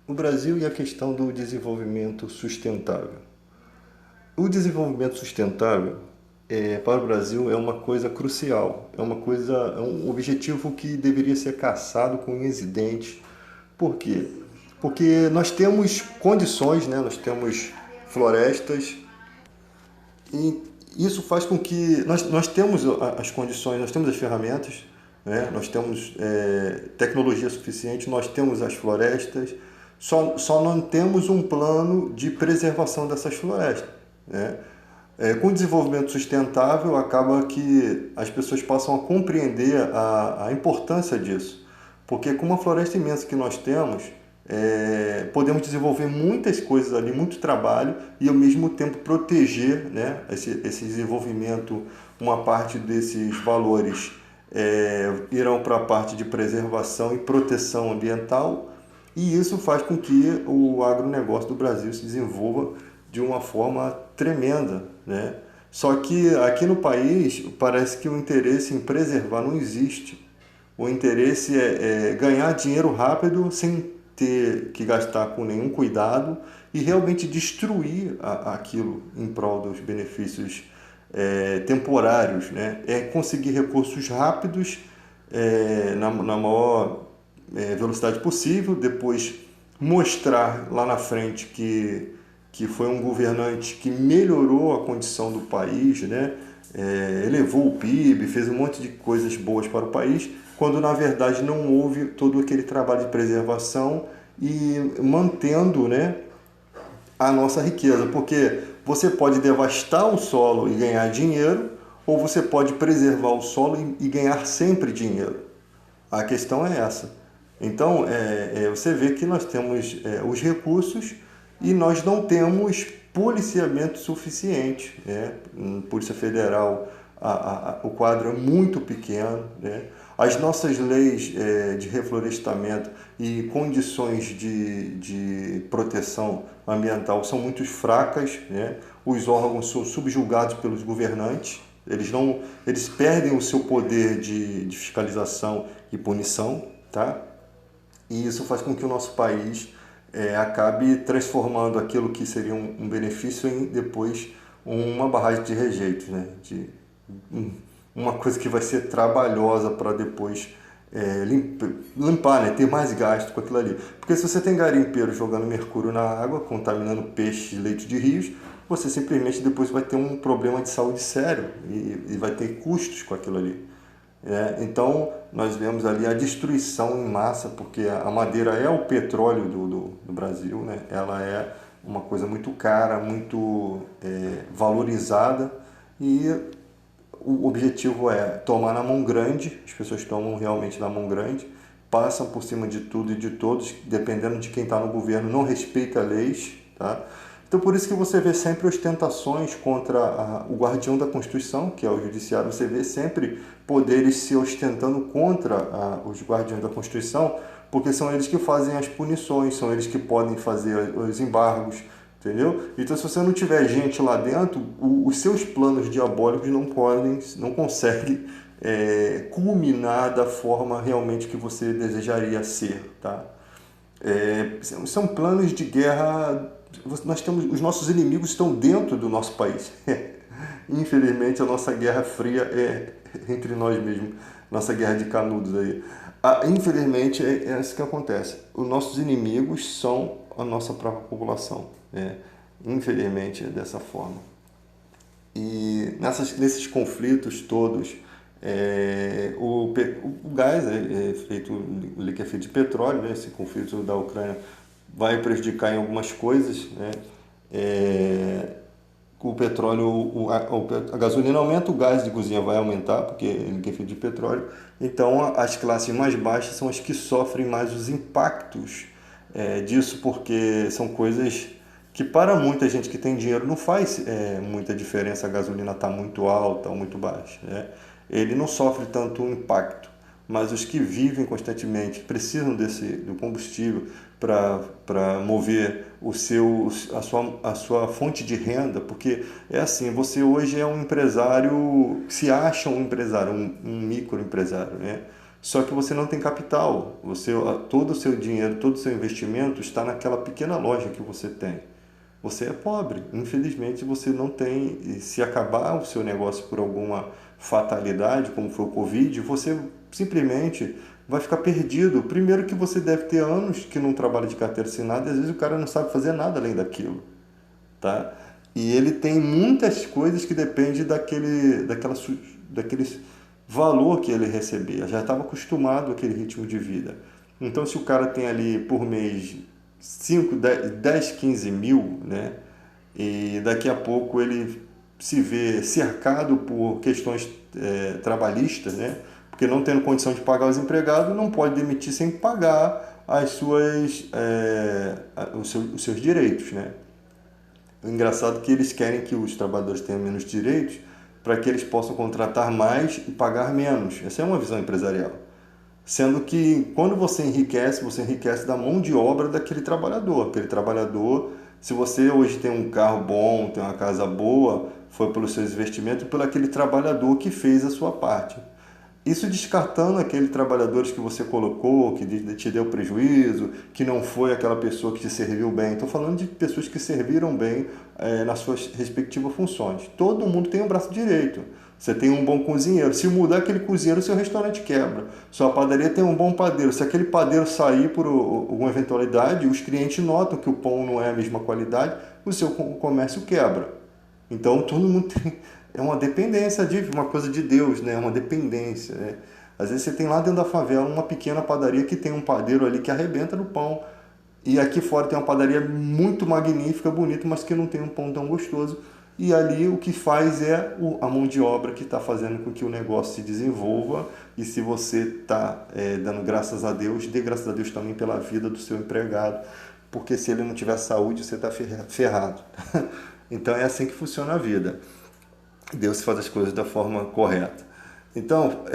O Brasil e a questão do desenvolvimento sustentável. O desenvolvimento sustentável para o Brasil é uma coisa crucial, é um objetivo que deveria ser caçado com unhas e dentes. Por quê? Porque nós temos condições, né? Nós temos florestas e isso faz com que nós temos as condições, nós temos as ferramentas, né? Nós temos tecnologia suficiente, nós temos as florestas, só não temos um plano de preservação dessas florestas, né? Com o desenvolvimento sustentável, acaba que as pessoas passam a compreender a importância disso. Porque com uma floresta imensa que nós temos, podemos desenvolver muitas coisas ali, muito trabalho, e ao mesmo tempo proteger, né, esse desenvolvimento. Uma parte desses valores irão para a parte de preservação e proteção ambiental, e isso faz com que o agronegócio do Brasil se desenvolva de uma forma tremenda, né? Só que aqui no país parece que o interesse em preservar não existe. O interesse é ganhar dinheiro rápido sem ter que gastar com nenhum cuidado e realmente destruir aquilo em prol dos benefícios temporários, né? É conseguir recursos rápidos na maior velocidade possível, depois mostrar lá na frente que foi um governante que melhorou a condição do país, né? Elevou o PIB, fez um monte de coisas boas para o país, quando na verdade não houve todo aquele trabalho de preservação e mantendo, né, a nossa riqueza, porque você pode devastar o solo e ganhar dinheiro, ou você pode preservar o solo e ganhar sempre dinheiro. A questão é essa. Então, você vê que nós temos os recursos e nós não temos policiamento suficiente, né? Polícia Federal, o quadro é muito pequeno, né? As nossas leis de reflorestamento e condições de proteção ambiental são muito fracas, né? Os órgãos são subjugados pelos governantes, eles perdem o seu poder de fiscalização e punição, tá? E isso faz com que o nosso país acabe transformando aquilo que seria um benefício em depois uma barragem de rejeitos, né? Uma coisa que vai ser trabalhosa para depois limpar, né? Ter mais gasto com aquilo ali. Porque se você tem garimpeiro jogando mercúrio na água, contaminando peixes, leitos de rios, você simplesmente depois vai ter um problema de saúde sério e vai ter custos com aquilo ali. Então, nós vemos ali a destruição em massa, porque a madeira é o petróleo do Brasil, né? Ela é uma coisa muito cara, muito valorizada, e o objetivo é tomar na mão grande, as pessoas tomam realmente na mão grande, passam por cima de tudo e de todos, dependendo de quem está no governo, não respeita leis, tá? Então, por isso que você vê sempre ostentações contra o guardião da Constituição, que é o Judiciário. Você vê sempre poderes se ostentando contra os guardiões da Constituição, porque são eles que fazem as punições, são eles que podem fazer os embargos, entendeu? Então, se você não tiver gente lá dentro, os seus planos diabólicos não conseguem culminar da forma realmente que você desejaria ser, tá? São planos de guerra. Nós temos, os nossos inimigos estão dentro do nosso país. Infelizmente, a nossa guerra fria é entre nós mesmos, nossa guerra de canudos aí. Infelizmente, é isso que acontece. Os nossos inimigos são a nossa própria população. Infelizmente, é dessa forma. E nesses conflitos todos, o gás o liquefeito de petróleo, né? Esse conflito da Ucrânia vai prejudicar em algumas coisas, né? O petróleo, a gasolina aumenta, o gás de cozinha vai aumentar, porque é liquefeito de petróleo. Então, as classes mais baixas são as que sofrem mais os impactos disso, porque são coisas que para muita gente que tem dinheiro não faz muita diferença a gasolina estar muito alta ou muito baixa, né? Ele não sofre tanto impacto, mas os que vivem constantemente, precisam do combustível para mover a sua fonte de renda, porque é assim, você hoje é um empresário, se acha um empresário, um microempresário, né? Só que você não tem capital. Todo o seu dinheiro, todo o seu investimento está naquela pequena loja que você tem. Você é pobre. Infelizmente, você não tem. E se acabar o seu negócio por alguma fatalidade, como foi o Covid, você simplesmente vai ficar perdido. Primeiro que você deve ter anos que não trabalha de carteira assinada e às vezes o cara não sabe fazer nada além daquilo, tá? E ele tem muitas coisas que dependem daquele valor que ele recebia. Já estava acostumado àquele ritmo de vida. Então, se o cara tem ali por mês 5 10 15 mil, né? E daqui a pouco ele se vê cercado por questões trabalhistas, né? Porque não tendo condição de pagar os empregados, não pode demitir sem pagar os seus direitos, né? O engraçado é que eles querem que os trabalhadores tenham menos direitos para que eles possam contratar mais e pagar menos. Essa é uma visão empresarial. Sendo que quando você enriquece da mão de obra daquele trabalhador. Aquele trabalhador, se você hoje tem um carro bom, tem uma casa boa, foi pelos seus investimentos e pelo aquele trabalhador que fez a sua parte. Isso descartando aqueles trabalhadores que você colocou, que te deu prejuízo, que não foi aquela pessoa que te serviu bem. Estou falando de pessoas que serviram bem nas suas respectivas funções. Todo mundo tem um braço direito. Você tem um bom cozinheiro. Se mudar aquele cozinheiro, seu restaurante quebra. Sua padaria tem um bom padeiro. Se aquele padeiro sair por alguma eventualidade, os clientes notam que o pão não é a mesma qualidade, o seu comércio quebra. Então todo mundo tem, é uma dependência de uma coisa de Deus, né? Uma dependência, né? Às vezes você tem lá dentro da favela uma pequena padaria que tem um padeiro ali que arrebenta no pão. E aqui fora tem uma padaria muito magnífica, bonita, mas que não tem um pão tão gostoso. E ali o que faz é a mão de obra que está fazendo com que o negócio se desenvolva. E se você está dando graças a Deus, dê graças a Deus também pela vida do seu empregado. Porque se ele não tiver saúde, você está ferrado. Então é assim que funciona a vida. Deus faz as coisas da forma correta. Então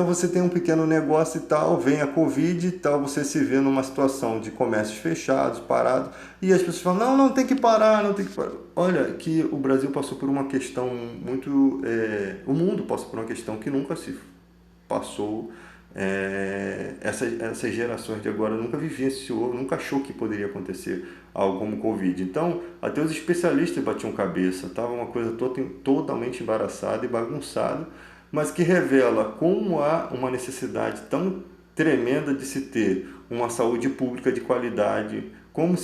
você tem um pequeno negócio e tal, vem a Covid e tal, você se vê numa situação de comércios fechados, parados, e as pessoas falam, não, não tem que parar, não tem que parar. Olha, que o Brasil passou por uma questão o mundo passou por uma questão que nunca se passou. Essas gerações de agora nunca vivenciou, nunca achou que poderia acontecer algo como o Covid. Então, até os especialistas batiam cabeça, estava uma coisa totalmente embaraçada e bagunçada, mas que revela como há uma necessidade tão tremenda de se ter uma saúde pública de qualidade, como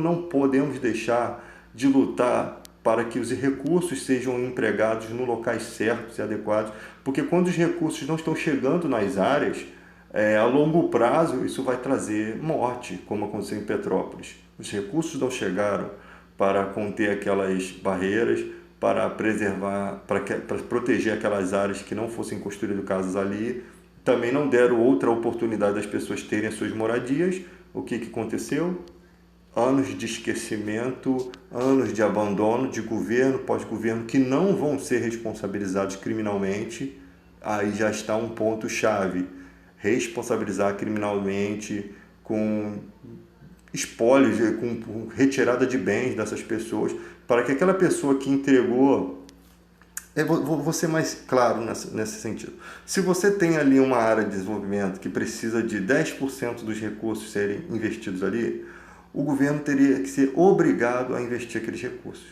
não podemos deixar de lutar para que os recursos sejam empregados nos locais certos e adequados, porque quando os recursos não estão chegando nas áreas, a longo prazo isso vai trazer morte, como aconteceu em Petrópolis. Os recursos não chegaram para conter aquelas barreiras, para preservar, para proteger aquelas áreas que não fossem construídas casas ali, também não deram outra oportunidade das pessoas terem as suas moradias. O que aconteceu? Anos de esquecimento, anos de abandono de governo, pós-governo, que não vão ser responsabilizados criminalmente. Aí já está um ponto-chave. Responsabilizar criminalmente com espólios, com retirada de bens dessas pessoas, para que aquela pessoa que entregou... Vou ser mais claro nesse sentido. Se você tem ali uma área de desenvolvimento que precisa de 10% dos recursos serem investidos ali, o governo teria que ser obrigado a investir aqueles recursos.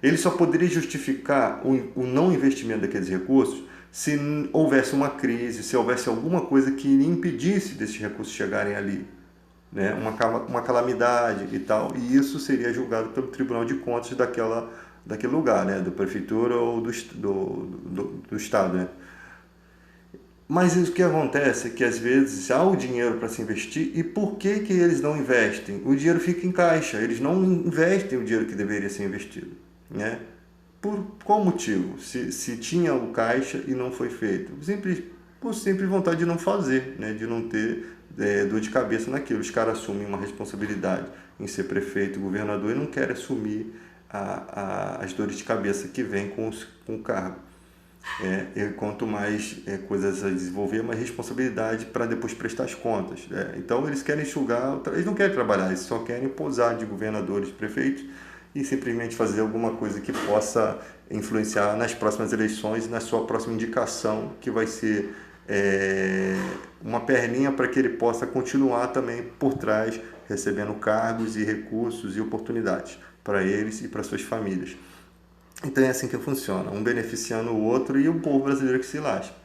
Ele só poderia justificar o não investimento daqueles recursos se houvesse uma crise, se houvesse alguma coisa que impedisse desses recursos chegarem ali, né? Uma calamidade e tal, e isso seria julgado pelo Tribunal de Contas daquele lugar, né? Da prefeitura ou do estado, né? Mas o que acontece é que às vezes há o dinheiro para se investir, e por que eles não investem? O dinheiro fica em caixa, eles não investem o dinheiro que deveria ser investido, né? Por qual motivo? Se tinha o caixa e não foi feito? Por simples vontade de não fazer, né? De não ter dor de cabeça naquilo. Os caras assumem uma responsabilidade em ser prefeito, governador, e não querem assumir as dores de cabeça que vêm com o cargo. E quanto mais coisas a desenvolver, mais responsabilidade para depois prestar as contas. Então eles querem enxugar, eles não querem trabalhar, eles só querem posar de governadores, prefeitos e simplesmente fazer alguma coisa que possa influenciar nas próximas eleições, na sua próxima indicação, que vai ser uma perninha para que ele possa continuar também por trás, recebendo cargos e recursos e oportunidades para eles e para suas famílias. Então é assim que funciona, um beneficiando o outro e o povo brasileiro que se lasca.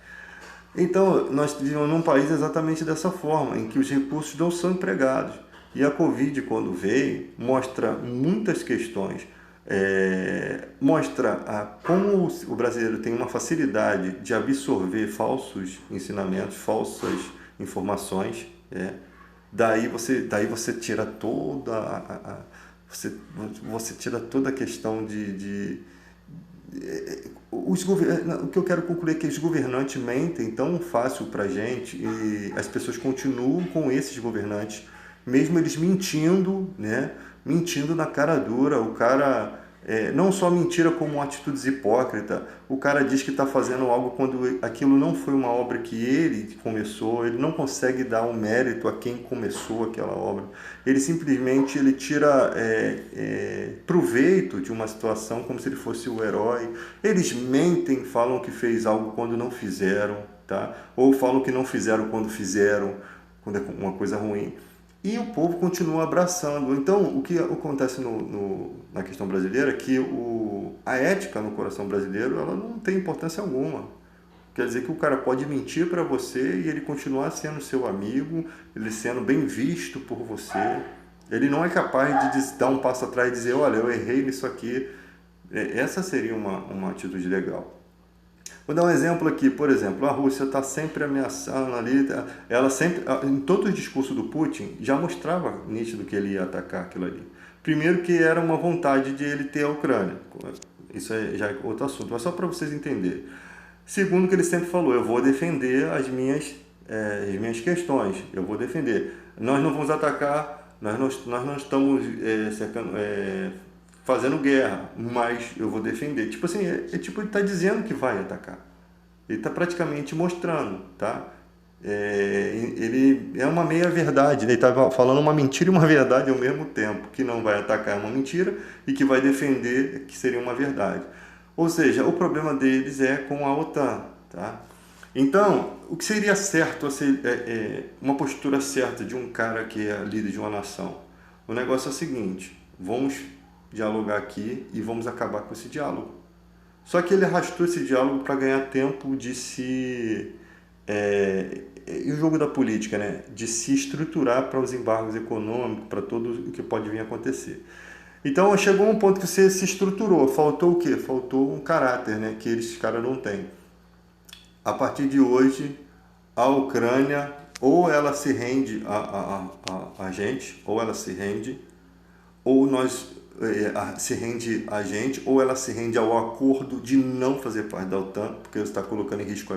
Então, nós vivemos num país exatamente dessa forma, em que os recursos não são empregados. E a Covid, quando veio, mostra muitas questões. Mostra como o brasileiro tem uma facilidade de absorver falsos ensinamentos, falsas informações. Daí você tira você tira toda a questão o que eu quero concluir é que os governantes mentem tão fácil para a gente e as pessoas continuam com esses governantes, mesmo eles mentindo, né? Mentindo na cara dura. O cara, não só mentira como atitudes hipócritas. O cara diz que está fazendo algo quando aquilo não foi uma obra que ele começou, ele não consegue dar um mérito a quem começou aquela obra. Ele simplesmente tira proveito de uma situação como se ele fosse o herói. Eles mentem, falam que fez algo quando não fizeram, tá? Ou falam que não fizeram quando fizeram, quando é uma coisa ruim. E o povo continua abraçando. Então, o que acontece na questão brasileira é que a ética no coração brasileiro ela não tem importância alguma. Quer dizer que o cara pode mentir para você e ele continuar sendo seu amigo, ele sendo bem visto por você. Ele não é capaz de dar um passo atrás e dizer, olha, eu errei nisso aqui. Essa seria uma atitude legal. Vou dar um exemplo aqui, por exemplo, a Rússia está sempre ameaçando ali, ela sempre, em todo o discurso do Putin, já mostrava nítido que ele ia atacar aquilo ali. Primeiro que era uma vontade de ele ter a Ucrânia, isso já é outro assunto, mas só para vocês entenderem. Segundo que ele sempre falou, eu vou defender as minhas questões, eu vou defender. Nós não vamos atacar, nós não estamos fazendo guerra, mas eu vou defender. Tipo assim, tipo, ele está dizendo que vai atacar. Ele está praticamente mostrando, tá? Ele é uma meia-verdade, ele está falando uma mentira e uma verdade ao mesmo tempo, que não vai atacar uma mentira e que vai defender que seria uma verdade. Ou seja, o problema deles é com a OTAN, tá? Então, o que seria certo, uma postura certa de um cara que é líder de uma nação? O negócio é o seguinte, vamos dialogar aqui e vamos acabar com esse diálogo. Só que ele arrastou esse diálogo para ganhar tempo de e o jogo da política, né? De se estruturar para os embargos econômicos, para tudo o que pode vir a acontecer. Então chegou um ponto que você se estruturou, faltou o quê? Faltou um caráter, né? Que esses caras não têm. A partir de hoje, a Ucrânia ou ela se rende a gente, ou ela se rende, ou se rende a gente, ou ela se rende ao acordo de não fazer parte da OTAN, porque você está colocando em risco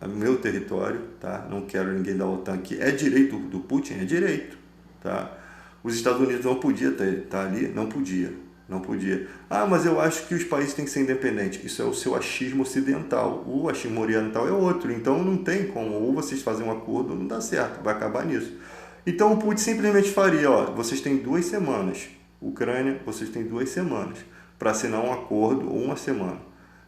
meu território, tá? Não quero ninguém da OTAN aqui. É direito do Putin? É direito, tá? Os Estados Unidos não podia estar ali? Não podia. Não podia. Ah, mas eu acho que os países têm que ser independentes. Isso é o seu achismo ocidental. O achismo oriental é outro. Então não tem como. Ou vocês fazem um acordo, não dá certo. Vai acabar nisso. Então o Putin simplesmente faria, vocês têm 2 semanas. Ucrânia, vocês têm 2 semanas para assinar um acordo, ou 1 semana,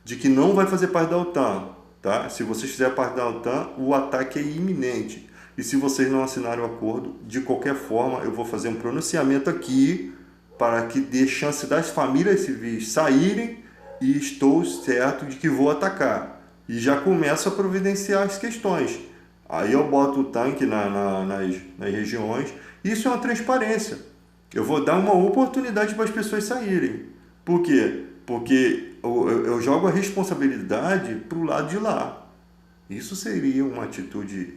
de que não vai fazer parte da OTAN. Tá? Se vocês fizerem parte da OTAN, o ataque é iminente. E se vocês não assinarem o acordo, de qualquer forma, eu vou fazer um pronunciamento aqui para que dê chance das famílias civis saírem e estou certo de que vou atacar. E já começo a providenciar as questões. Aí eu boto o tanque nas regiões. Isso é uma transparência. Eu vou dar uma oportunidade para as pessoas saírem. Por quê? Porque eu jogo a responsabilidade para o lado de lá. Isso seria uma atitude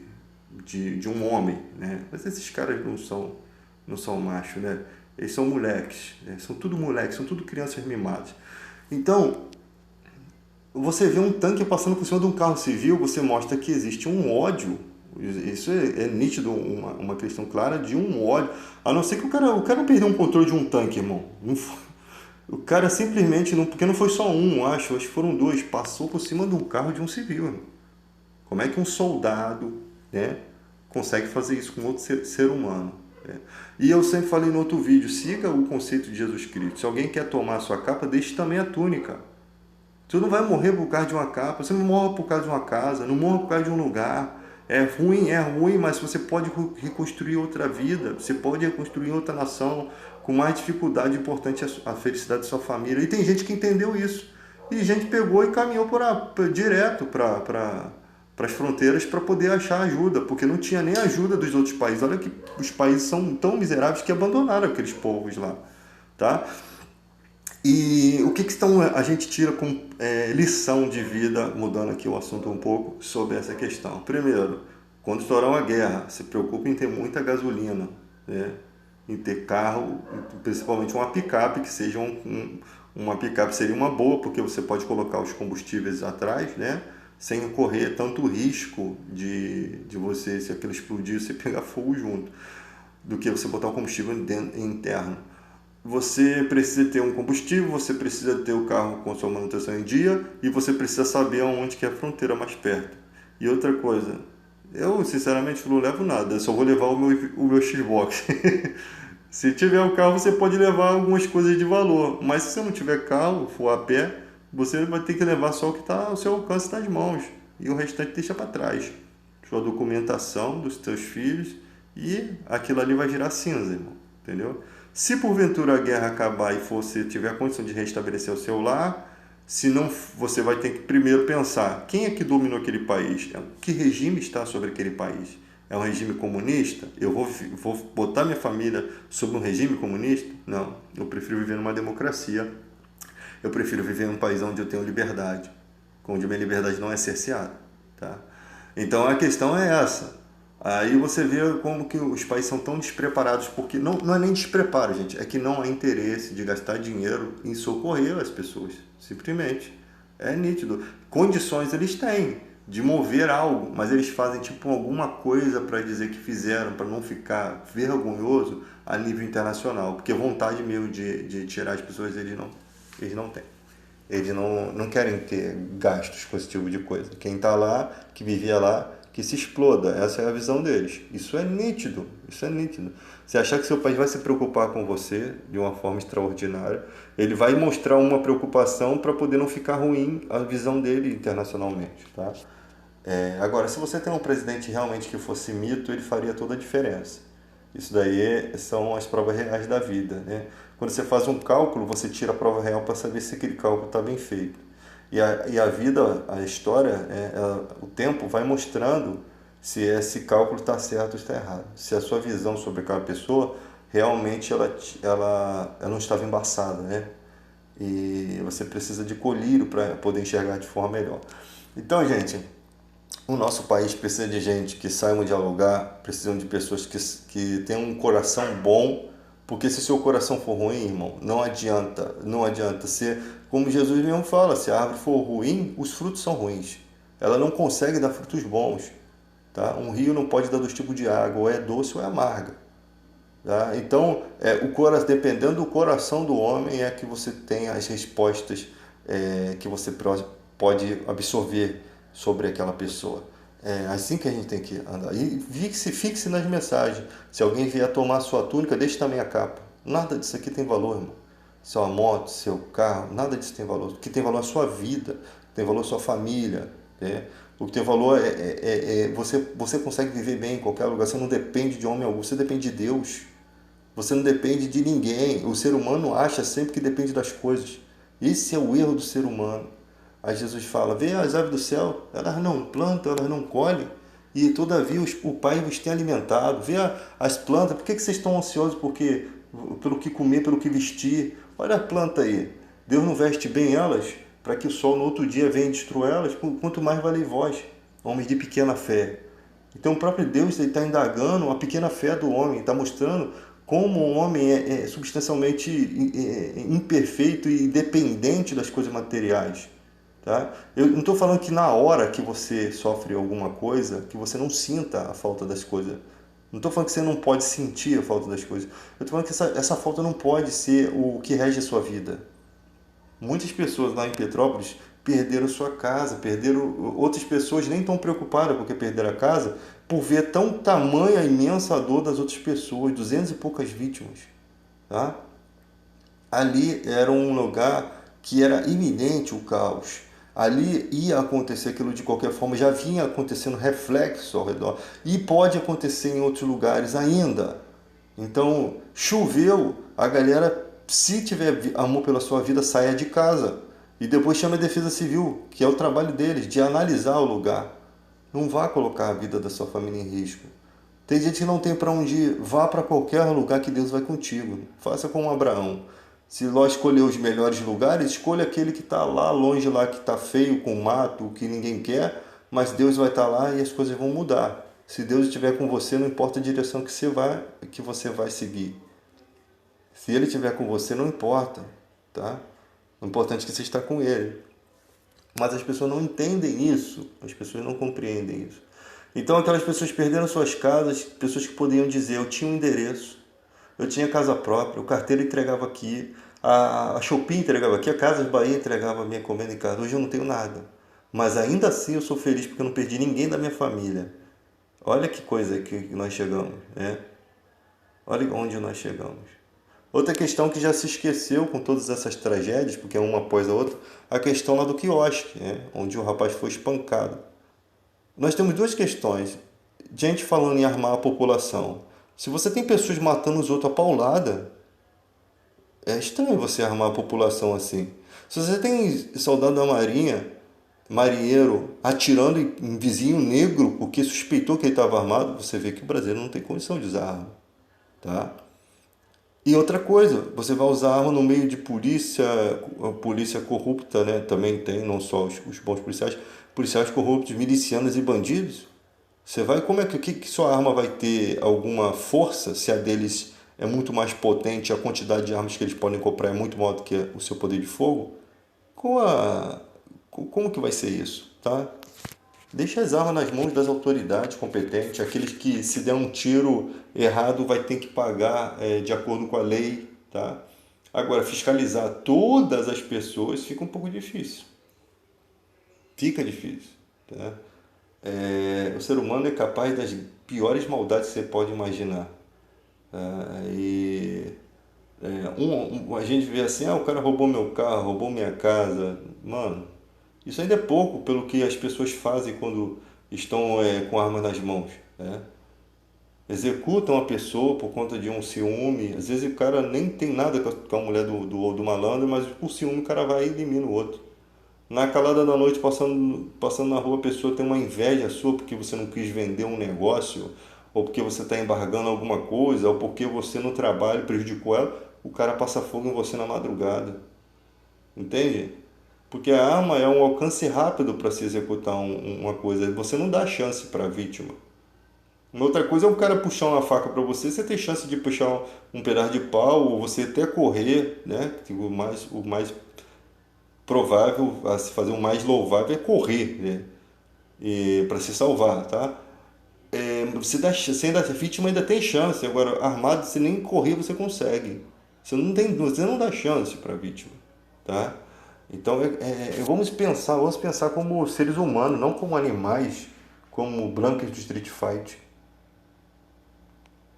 de um homem, né? Mas esses caras não são machos, né? Eles são moleques, né? São tudo moleques, são tudo crianças mimadas. Então, você vê um tanque passando por cima de um carro civil, você mostra que existe um ódio. Isso é nítido, uma questão clara de um ódio. A não ser que o cara não perdeu um controle de um tanque, irmão. O cara simplesmente, porque não foi só um, acho que foram 2, passou por cima de um carro de um civil, irmão. Como é que um soldado, né, consegue fazer isso com outro ser humano? E eu sempre falei no outro vídeo, siga o conceito de Jesus Cristo. Se alguém quer tomar a sua capa, deixe também a túnica. Você não vai morrer por causa de uma capa, você não morre por causa de uma casa, não morre por causa de um lugar. É ruim, mas você pode reconstruir outra vida, você pode reconstruir outra nação com mais dificuldade, importante a felicidade da sua família. E tem gente que entendeu isso. E gente pegou e caminhou direto para as fronteiras para poder achar ajuda, porque não tinha nem ajuda dos outros países. Olha que os países são tão miseráveis que abandonaram aqueles povos lá, tá? E o que então a gente tira como lição de vida, mudando aqui o assunto um pouco, sobre essa questão? Primeiro, quando estourar uma guerra, se preocupe em ter muita gasolina, né? Em ter carro, principalmente uma picape, que seja uma picape seria uma boa, porque você pode colocar os combustíveis atrás, né? Sem correr tanto risco de você, se aquilo explodir, você pegar fogo junto, do que você botar o combustível interno. Você precisa ter um combustível, você precisa ter o carro com sua manutenção em dia e você precisa saber aonde que é a fronteira mais perto. E outra coisa, eu sinceramente não levo nada, eu só vou levar o meu Xbox. Se tiver o carro, você pode levar algumas coisas de valor, mas se você não tiver carro, for a pé, você vai ter que levar só o que está ao seu alcance das mãos e o restante deixa para trás. Sua documentação dos seus filhos e aquilo ali vai virar cinza, irmão, entendeu? Se porventura a guerra acabar e você tiver a condição de restabelecer o seu lar, se não, você vai ter que primeiro pensar quem é que dominou aquele país, que regime está sobre aquele país. É um regime comunista? Eu vou botar minha família sob um regime comunista? Não, eu prefiro viver numa democracia. Eu prefiro viver em um país onde eu tenho liberdade, onde minha liberdade não é cerceada, tá? Então a questão é essa. Aí você vê como que os países são tão despreparados, porque não é nem despreparo, gente, é que não há interesse de gastar dinheiro em socorrer as pessoas, simplesmente. É nítido. Condições eles têm de mover algo, mas eles fazem tipo alguma coisa para dizer que fizeram, para não ficar vergonhoso a nível internacional, porque vontade mesmo de tirar as pessoas eles não têm. Eles não querem ter gastos com esse tipo de coisa. Quem está lá, que vivia lá, que se exploda. Essa é a visão deles. Isso é nítido. Isso é nítido. Você achar que seu país vai se preocupar com você de uma forma extraordinária, ele vai mostrar uma preocupação para poder não ficar ruim a visão dele internacionalmente, tá? Agora, se você tem um presidente realmente que fosse mito, ele faria toda a diferença. Isso daí são as provas reais da vida, né? Quando você faz um cálculo, você tira a prova real para saber se aquele cálculo está bem feito. E a vida, a história, o tempo vai mostrando se esse cálculo está certo ou está errado. Se a sua visão sobre aquela pessoa realmente ela não estava embaçada, né? E você precisa de colírio para poder enxergar de forma melhor. Então, gente, o nosso país precisa de gente que saiba dialogar, precisam de pessoas que tenham um coração bom, porque se seu coração for ruim, irmão, não adianta ser, como Jesus mesmo fala, se a árvore for ruim, os frutos são ruins. Ela não consegue dar frutos bons, tá? Um rio não pode dar dois tipos de água, ou é doce ou é amarga, tá? Então, dependendo do coração do homem, é que você tem as respostas que você pode absorver sobre aquela pessoa. É assim que a gente tem que andar. E fixe nas mensagens. Se alguém vier tomar a sua túnica, deixe também a capa. Nada disso aqui tem valor, irmão. Sua moto, seu carro, nada disso tem valor. O que tem valor é a sua vida, tem valor a sua família, né? O que tem valor você consegue viver bem em qualquer lugar. Você não depende de homem algum, você depende de Deus. Você não depende de ninguém. O ser humano acha sempre que depende das coisas. Esse é o erro do ser humano. Aí Jesus fala, vê as aves do céu, elas não plantam, elas não colhem, e todavia o Pai vos tem alimentado. Vê as plantas, por que vocês estão ansiosos pelo que comer, pelo que vestir? Olha a planta aí, Deus não veste bem elas, para que o sol no outro dia venha destruir elas, quanto mais valei vós, homens de pequena fé. Então o próprio Deus está indagando a pequena fé do homem, está mostrando como o homem é substancialmente imperfeito e dependente das coisas materiais. Tá? Eu não estou falando que na hora que você sofre alguma coisa, que você não sinta a falta das coisas. Não estou falando que você não pode sentir a falta das coisas. Eu estou falando que essa falta não pode ser o que rege a sua vida. Muitas pessoas lá em Petrópolis perderam sua casa, outras pessoas nem estão preocupadas porque perderam a casa, por ver tão tamanha, imensa dor das outras pessoas, 200 e poucas vítimas, tá? Ali era um lugar que era iminente o caos. Ali ia acontecer aquilo de qualquer forma, já vinha acontecendo reflexo ao redor. E pode acontecer em outros lugares ainda. Então, choveu, a galera, se tiver amor pela sua vida, saia de casa. E depois chama a Defesa Civil, que é o trabalho deles, de analisar o lugar. Não vá colocar a vida da sua família em risco. Tem gente que não tem para onde ir, vá para qualquer lugar que Deus vai contigo. Faça como Abraão. Se nós escolher os melhores lugares, escolha aquele que está lá longe, lá que está feio, com mato, que ninguém quer, mas Deus vai estar lá e as coisas vão mudar. Se Deus estiver com você, não importa a direção que você vai seguir. Se Ele estiver com você, não importa, tá? O importante é que você está com Ele. Mas as pessoas não entendem isso, as pessoas não compreendem isso. Então aquelas pessoas perderam suas casas, pessoas que poderiam dizer, eu tinha um endereço, eu tinha casa própria, o carteiro entregava aqui, a Shopee entregava aqui, a Casas Bahia entregava a minha encomenda em casa. Hoje eu não tenho nada. Mas ainda assim eu sou feliz porque eu não perdi ninguém da minha família. Olha que coisa que nós chegamos, né? Olha onde nós chegamos. Outra questão que já se esqueceu com todas essas tragédias, porque é uma após a outra, a questão lá do quiosque, né? Onde o rapaz foi espancado. Nós temos duas questões. Gente falando em armar a população. Se você tem pessoas matando os outros a paulada, é estranho você armar a população assim. Se você tem soldado da marinha, marinheiro, atirando em vizinho negro porque suspeitou que ele estava armado, você vê que o brasileiro não tem condição de usar arma, tá? E outra coisa, você vai usar arma no meio de polícia, polícia corrupta, né? Também tem, não só os bons policiais, policiais corruptos, milicianos e bandidos. Você vai, como é que sua arma vai ter alguma força se a deles é muito mais potente, a quantidade de armas que eles podem comprar é muito maior do que o seu poder de fogo? Como que vai ser isso, tá? Deixa as armas nas mãos das autoridades competentes, aqueles que se der um tiro errado vai ter que pagar de acordo com a lei, tá? Agora, fiscalizar todas as pessoas fica um pouco difícil. Fica difícil, tá? O ser humano é capaz das piores maldades que você pode imaginar. A gente vê assim, o cara roubou meu carro, roubou minha casa. Mano, isso ainda é pouco pelo que as pessoas fazem quando estão com armas nas mãos, né? Executam a pessoa por conta de um ciúme. Às vezes o cara nem tem nada com a mulher do malandro, mas por ciúme o cara vai e elimina o outro. Na calada da noite, passando na rua, a pessoa tem uma inveja sua porque você não quis vender um negócio, ou porque você está embargando alguma coisa, ou porque você no trabalho prejudicou ela, o cara passa fogo em você na madrugada. Entende? Porque a arma é um alcance rápido para se executar uma coisa. Você não dá chance para a vítima. Uma outra coisa é um cara puxar uma faca para você, você tem chance de puxar um pedaço de pau, ou você até correr, né? O mais provável, a se fazer o mais louvável é correr, né? Para se salvar, tá? Você ainda, a vítima ainda tem chance, agora armado, se nem correr você consegue. Você não dá chance para a vítima, tá? Então vamos pensar como seres humanos, não como animais, como Blanca do Street Fight.